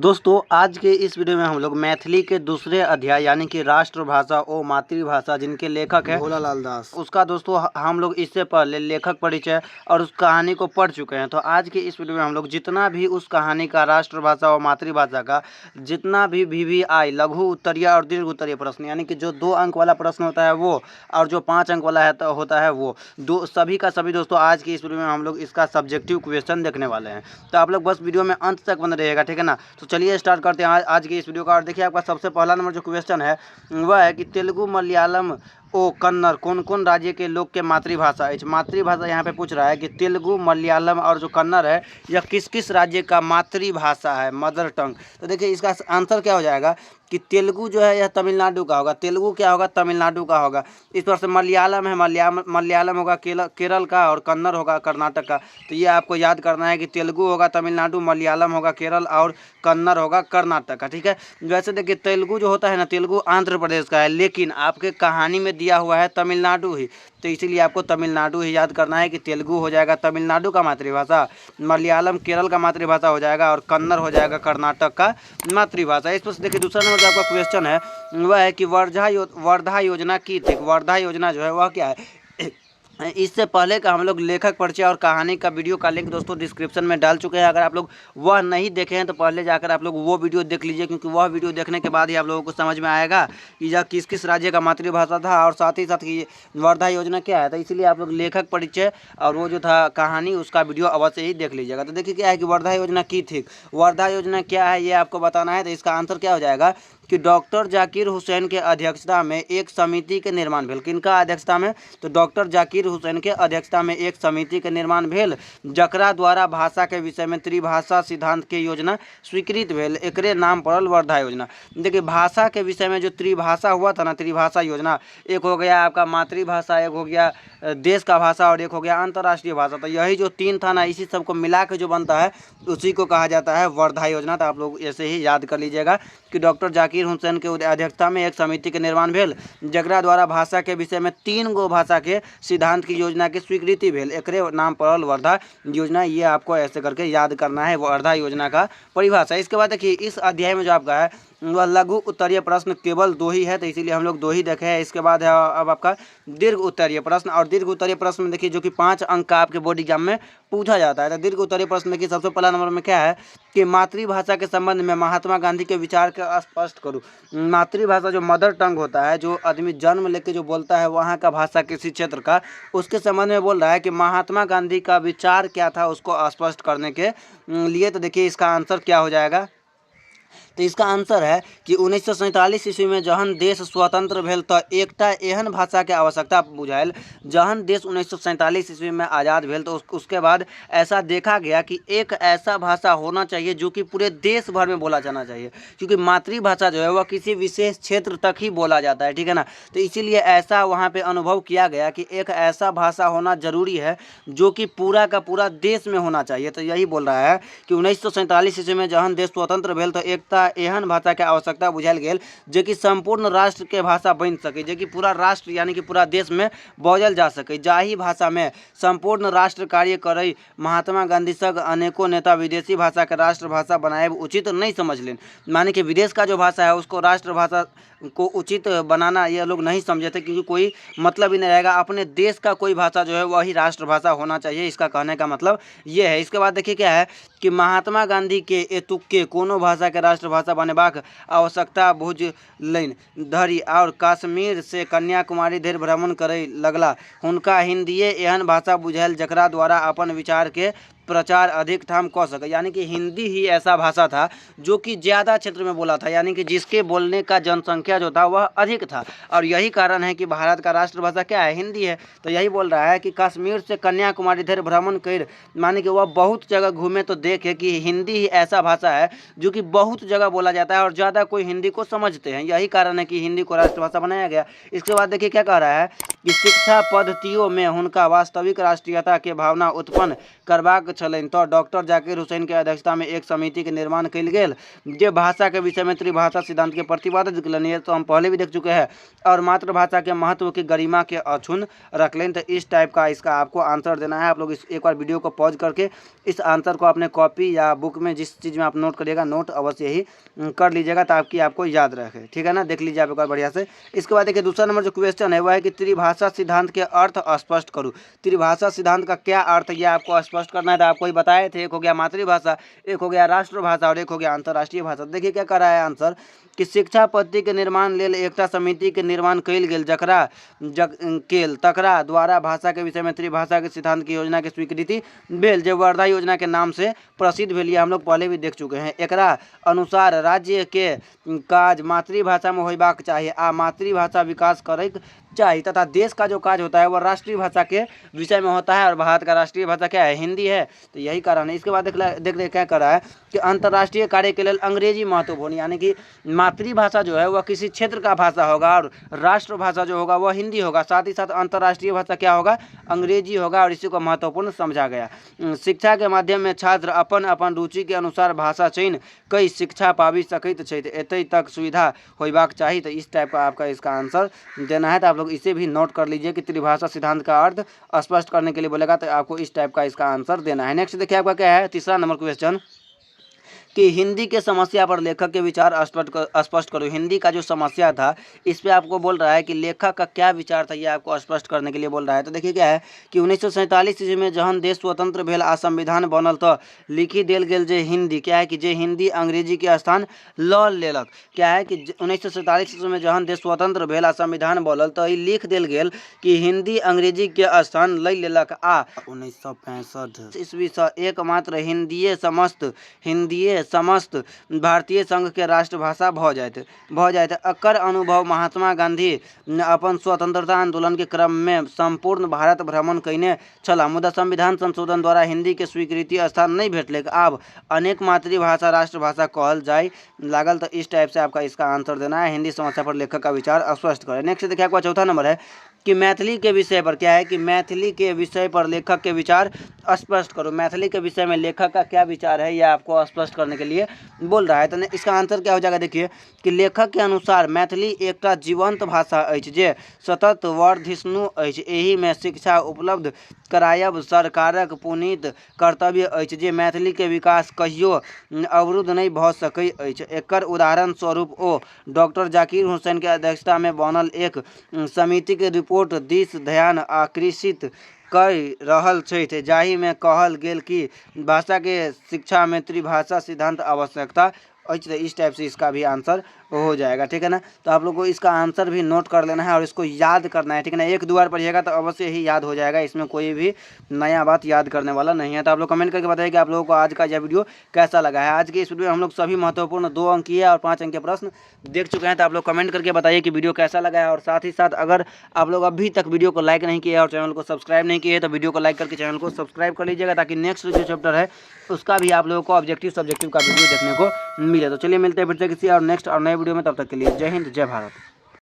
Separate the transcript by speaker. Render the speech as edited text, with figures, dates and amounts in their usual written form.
Speaker 1: दोस्तों आज के इस वीडियो में हम लोग मैथिली के दूसरे अध्याय यानी कि राष्ट्रभाषा और मातृभाषा जिनके लेखक है
Speaker 2: भोलालाल दास
Speaker 1: उसका दोस्तों हम लोग इससे पहले लेखक परिचय और उस कहानी को पढ़ चुके हैं। तो आज के इस वीडियो में हम लोग जितना भी उस कहानी का राष्ट्रभाषा और मातृभाषा का जितना भी VVI लघु उत्तरीय और दीर्घ उत्तरीय प्रश्न यानी कि जो 2 अंक वाला प्रश्न होता है वो और जो 5 अंक वाला होता है वो दो सभी का सभी दोस्तों आज की इस वीडियो में हम लोग इसका सब्जेक्टिव क्वेश्चन देखने वाले हैं। तो आप लोग बस वीडियो में अंत तक बने रहिएगा, ठीक है ना। तो चलिए स्टार्ट करते हैं आज की इस वीडियो का। और देखिए आपका सबसे पहला नंबर जो क्वेश्चन है वह है कि तेलुगु मलयालम ओ कन्नड़ कौन कौन राज्य के लोग के मातृभाषा है। मातृभाषा यहाँ पे पूछ रहा है कि तेलुगु मलयालम और जो कन्नड़ है यह किस किस राज्य का मातृभाषा है, मदर टंग। तो देखिए इसका आंसर क्या हो जाएगा कि तेलुगु जो है यह तमिलनाडु का होगा। तेलुगु क्या होगा, तमिलनाडु का होगा। इस पर से मलयालम है, मलयालम होगा केरल का और कन्नड़ होगा कर्नाटक का। तो ये आपको याद करना है कि तेलुगु होगा तमिलनाडु, मलयालम होगा केरल और कन्नड़ होगा कर्नाटक का, ठीक है। वैसे देखिए तेलुगु जो होता है ना, तेलुगु आंध्र प्रदेश का है, लेकिन आपके कहानी में दिया हुआ है तमिलनाडु ही, तो इसीलिए आपको तमिलनाडु ही याद करना है कि तेलुगु हो जाएगा तमिलनाडु का मातृभाषा, मलयालम केरल का मातृभाषा हो जाएगा और कन्नड़ हो जाएगा कर्नाटक का मातृभाषा। इस पर देखिए दूसरा नंबर जो आपका क्वेश्चन है वह है कि वर्धा योजना की थी। वर्धा योजना जो है वह क्या है। इससे पहले का हम लोग लेखक परिचय और कहानी का वीडियो का लिंक दोस्तों डिस्क्रिप्शन में डाल चुके हैं। अगर आप लोग वह नहीं देखे हैं तो पहले जाकर आप लोग वो वीडियो देख लीजिए, क्योंकि वह वीडियो देखने के बाद ही आप लोगों को समझ में आएगा कि यह किस किस राज्य का मातृभाषा था और साथ ही साथ ये वर्धा योजना क्या है। तो इसलिए आप लोग लेखक परिचय और वो जो था कहानी उसका वीडियो अवश्य ही देख लीजिएगा। तो देखिए क्या है कि वर्धा योजना की थी। वर्धा योजना क्या है ये आपको बताना है। तो इसका आंसर क्या हो जाएगा कि डॉक्टर जाकिर हुसैन के अध्यक्षता में एक समिति के निर्माण भेल। किनका अध्यक्षता में, तो डॉक्टर जाकिर हुसैन के अध्यक्षता में एक समिति के निर्माण भेल जकरा द्वारा भाषा के विषय में त्रिभाषा सिद्धांत के योजना स्वीकृत भेल, एकरे नाम पड़ल वर्धा योजना। देखिए भाषा के विषय में जो त्रिभाषा हुआ था ना, त्रिभाषा योजना, एक हो गया आपका मातृभाषा, एक हो गया देश का भाषा और एक हो गया अंतर्राष्ट्रीय भाषा। तो यही जो 3 था ना, इसी सबको मिला के जो बनता है उसी को कहा जाता है वर्धा योजना। तो आप लोग ऐसे ही याद कर लीजिएगा कि डॉक्टर जाकिर हुसैन के अध्यक्षता में एक समिति के निर्माण भेल जकरा द्वारा भाषा के विषय में 3 गो भाषा के सिद्धांत की योजना की स्वीकृति भेल, एकरे नाम पड़ल वर्धा योजना। ये आपको ऐसे करके याद करना है वर्धा योजना का परिभाषा। इसके बाद देखिए इस अध्याय में जो आपका है वह लघु उत्तरीय प्रश्न केवल 2 ही है, तो इसीलिए हम लोग 2 ही देखे हैं। इसके बाद है अब आपका दीर्घ उत्तरीय प्रश्न, और दीर्घ उत्तरीय प्रश्न में देखिए जो कि 5 अंक का आपके बोर्ड एग्जाम में पूछा जाता है। तो दीर्घ उत्तरीय प्रश्न देखिए सबसे पहला नंबर में क्या है कि मातृभाषा के संबंध में महात्मा गांधी के विचार को स्पष्ट करूँ। मातृभाषा जो मदर टंग होता है, जो आदमी जन्म लेके जो बोलता है वहाँ का भाषा किसी क्षेत्र का, उसके संबंध में बोल रहा है कि महात्मा गांधी का विचार क्या था उसको स्पष्ट करने के लिए। तो देखिए इसका आंसर क्या हो जाएगा। तो इसका आंसर है कि 1947 ईस्वी में जहन देश स्वतंत्र भेल तो एकटा एहन भाषा के आवश्यकता बुझायल। जहन देश 1947 ईस्वी में आज़ाद भेल तो उसके बाद ऐसा देखा गया कि एक ऐसा भाषा होना चाहिए जो कि पूरे देश भर में बोला जाना चाहिए, क्योंकि मातृभाषा जो है वह किसी विशेष क्षेत्र तक ही बोला जाता है, ठीक है ना। तो इसीलिए ऐसा वहाँ पे अनुभव किया गया कि एक ऐसा भाषा होना जरूरी है जो कि पूरा का पूरा देश में होना चाहिए। तो यही बोल रहा है कि 1947 ईस्वी में जहन देश स्वतंत्र भेल तो एकता एहन भाषा के आवश्यकता बुझायल गेल जे कि संपूर्ण राष्ट्र के भाषा बन सके, जे कि पूरा राष्ट्र यानी कि पूरा देश में बाजल जा सके। जाहि भाषा में संपूर्ण राष्ट्र कार्य करे महात्मा गांधी संग अनेकों नेता विदेशी भाषा के राष्ट्रभाषा बनाए उचित नहीं समझ लें। माने कि विदेश का जो भाषा है उसको राष्ट्रभाषा को उचित बनाना ये लोग नहीं समझे थे, क्योंकि कोई मतलब ही नहीं रहेगा। अपने देश का कोई भाषा जो है वही राष्ट्रभाषा होना चाहिए, इसका कहने का मतलब ये है। इसके बाद देखिए क्या है कि महात्मा गांधी के एतुक्के कोनो भाषा के राष्ट्रभाषा बनेबाक आवश्यकता बुझलनि धरि और कश्मीर से कन्याकुमारी धरि भ्रमण करे लगला। हुनका हिंदीए एहन भाषा बुझायल जकरा द्वारा अपन विचार के प्रचार अधिक ठाम कह सके। यानी कि हिंदी ही ऐसा भाषा था जो कि ज़्यादा क्षेत्र में बोला था, यानी कि जिसके बोलने का जनसंख्या जो था वह अधिक था, और यही कारण है कि भारत का राष्ट्रभाषा क्या है, हिंदी है। तो यही बोल रहा है कि कश्मीर से कन्याकुमारी धरि भ्रमण कर, माने कि वह बहुत जगह घूमे तो देखे कि हिंदी ही ऐसा भाषा है जो कि बहुत जगह बोला जाता है और ज़्यादा कोई हिंदी को समझते हैं। यही कारण है कि हिंदी को राष्ट्रभाषा बनाया गया। इसके बाद देखिए क्या कह रहा है कि शिक्षा पद्धतियों में उनका वास्तविक राष्ट्रीयता के भावना उत्पन्न करवाक छलनि तो डॉक्टर जाकिर हुसैन के अध्यक्षता में एक समिति के निर्माण कयल गेल जे भाषा के विषय में त्रिभाषा सिद्धांत के प्रतिपादित कयलनि। ये तो हम पहले भी देख चुके हैं। और मातृभाषा के महत्व की गरिमा के अक्षुण्ण रखलें। तो इस टाइप का इसका आपको आंसर देना है। आप लोग इस एक बार वीडियो को पॉज करके इस आंसर को अपने कॉपी या बुक में जिस चीज़ में आप नोट करिएगा नोट अवश्य ही कर लीजिएगा ताकि आपको याद रखे। ठीक है ना, देख लीजिए आप एक बार बढ़िया से। इसके बाद देखिए दूसरा नंबर जो क्वेश्चन है वह है कि त्रिभाषा सिद्धांत के अर्थ स्पष्ट करूँ। त्रिभाषा सिद्धांत का क्या अर्थ है यह आपको स्पष्ट करना है। तो आपको ही बताए थे, एक हो गया मातृभाषा, एक हो गया राष्ट्रभाषा और एक हो गया अंतर्राष्ट्रीय भाषा। देखिए क्या कर रहा है आंसर कि शिक्षा पद्धति के निर्माण लेल एकटा समिति के निर्माण कयल गेल तकरा द्वारा भाषा के विषय में त्रिभाषा के सिद्धांत की योजना के स्वीकृति भेल जे वर्धा योजना के नाम से प्रसिद्ध भेल। हम लोग पहले भी देख चुके हैं। एकरा अनुसार राज्य के काज मातृभाषा में होयबाक चाहिए आ मातृभाषा विकास करैक चाहिए तथा देश का जो काज होता है वह राष्ट्रीय भाषा के विषय में होता है। और भारत का राष्ट्रीय भाषा क्या है? हिंदी है। तो यही कारण है। इसके बाद देख रहे क्या कर रहा है कि अंतर्राष्ट्रीय कार्य के लिए अंग्रेजी महत्वपूर्ण, यानी कि मातृभाषा जो है वह किसी क्षेत्र का भाषा होगा और राष्ट्रभाषा जो होगा वह हिंदी होगा। साथ ही साथ अंतर्राष्ट्रीय भाषा क्या होगा? अंग्रेजी होगा। और इसी को महत्वपूर्ण समझा गया। शिक्षा के माध्यम में छात्र अपन अपन रुचि के अनुसार भाषा चयन कई शिक्षा पाबि सकैत छथि, एतय तक सुविधा होयबाक चाहिए। तो इस टाइप का आपका इसका आंसर देना है। तो आप लोग इसे भी नोट कर लीजिए कि त्रिभाषा सिद्धांत का अर्थ स्पष्ट करने के लिए बोलेगा तो आपको इस टाइप का इसका आंसर देना है। नेक्स्ट देखिए आपका क्या है, तीसरा नंबर क्वेश्चन कि हिंदी के समस्या पर लेखक के विचार स्पष्ट करो। हिंदी का जो समस्या था इस पे आपको बोल रहा है कि लेखक का क्या विचार था, ये आपको स्पष्ट करने के लिए बोल रहा है। तो देखिए क्या है कि 1947 ईस्वी में जहन देश स्वतंत्र भेल आ संविधान बनल तो लिखी देल गेल जे हिंदी क्या है कि जे हिंदी अंग्रेजी के स्थान ल लेलक। क्या है कि 1947 ईस्वी में जहन देश स्वतंत्र भेल आ संविधान बनल तो लिख देल गेल कि हिंदी अंग्रेजी के स्थान लय लेलक आ 1965 ईस्वी से एकमात्र हिंदिये समस्त भारतीय संघ के राष्ट्रभाषा भ जाइत। एकर अनुभव महात्मा गांधी अपन स्वतंत्रता आंदोलन के क्रम में संपूर्ण भारत भ्रमण कयने छला, मुदा संविधान संशोधन द्वारा हिंदी के स्वीकृति स्थान नहीं भेटले। आब अनेक मातृभाषा राष्ट्रभाषा कहल जाए लागल। तो इस टाइप से आपका इसका आंसर देना है। हिंदी समस्या पर लेखक का विचार स्पष्ट करें। नेक्स्ट देखिए आपका चौथा नंबर है कि मैथिली के विषय पर क्या है कि मैथिली के विषय पर लेखक के विचार स्पष्ट करो। मैथिली के विषय में लेखक का क्या विचार है यह आपको स्पष्ट करने के लिए बोल रहा है। तो इसका आंसर क्या हो जाएगा? देखिए कि लेखक के अनुसार मैथिली एकटा जीवंत भाषा अछि जे सतत वर्धिष्णु अछि। एहि में शिक्षा उपलब्ध करायब सरकारक पुनीत कर्तव्य अछि जे मैथिली के विकास कहियो अवरुद्ध नहीं भऽ सकैत अछि। एकर उदाहरण स्वरूप ओ डॉक्टर जाकिर हुसैन के अध्यक्षता में बनल एक समिति के रिपोर्ट दिस ध्यान आकर्षित कर रहल छथि, जाहि में कहल गेल कि भाषा के शिक्षा में त्रिभाषा सिद्धांत आवश्यकता अछि। तो इस टाइप से इसका भी आंसर हो जाएगा। ठीक है ना, तो आप लोग को इसका आंसर भी नोट कर लेना है और इसको याद करना है। ठीक है ना, एक दो बार पढ़िएगा तो अवश्य ही याद हो जाएगा। इसमें कोई भी नया बात याद करने वाला नहीं है। तो आप लोग कमेंट करके बताइए कि आप लोगों को आज का यह वीडियो कैसा लगा है। आज के इस वीडियो में हम लोग सभी महत्वपूर्ण 2 अंकीय और 5 अंक के प्रश्न देख चुके हैं। तो आप लोग कमेंट करके बताइए कि वीडियो कैसा लगा है। और साथ ही साथ अगर आप लोग अभी तक वीडियो को लाइक नहीं किए और चैनल को सब्सक्राइब नहीं किए तो वीडियो को लाइक करके चैनल को सब्सक्राइब कर लीजिएगा ताकि नेक्स्ट जो चैप्टर है उसका भी आप लोगों को ऑब्जेक्टिव सब्जेक्टिव का वीडियो देखने को मिले। तो चलिए मिलते हैं फिर से किसी और नेक्स्ट और नए वीडियो में। तब तक के लिए जय हिंद, जय भारत।